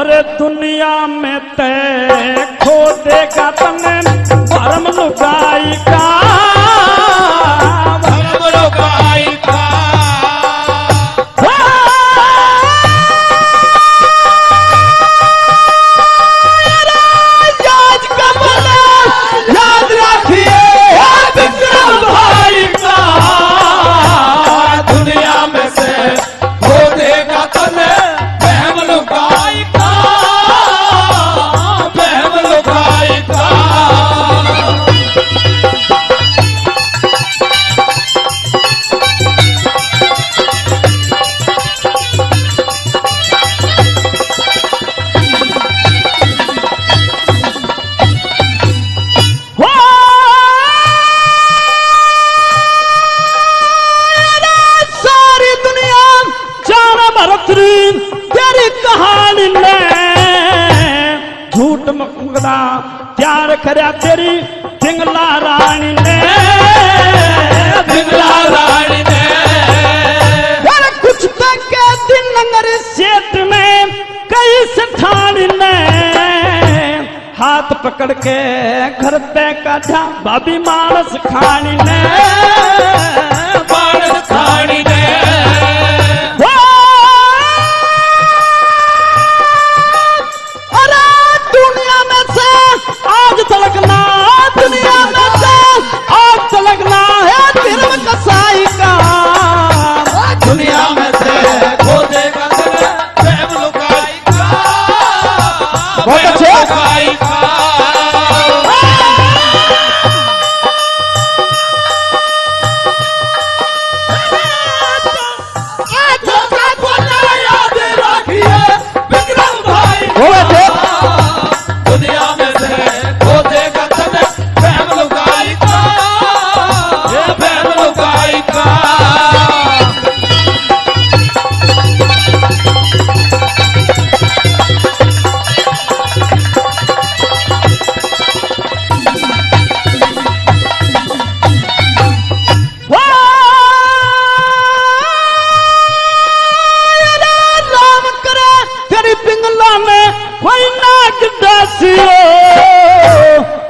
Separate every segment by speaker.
Speaker 1: अरे दुनिया में तय खो देगा तने भरम लुगाई का तेरी कहानी ने झूठ मुकदा प्यार करया तेरी पिंगला रानी ने कुछ तक के दिन नगर सेठ में कई सेठानी ने हाथ पकड़ के घर पे काढ़ा भाभी मानस खानी ने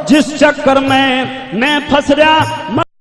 Speaker 1: जिस चक्कर में मैं फंस रहा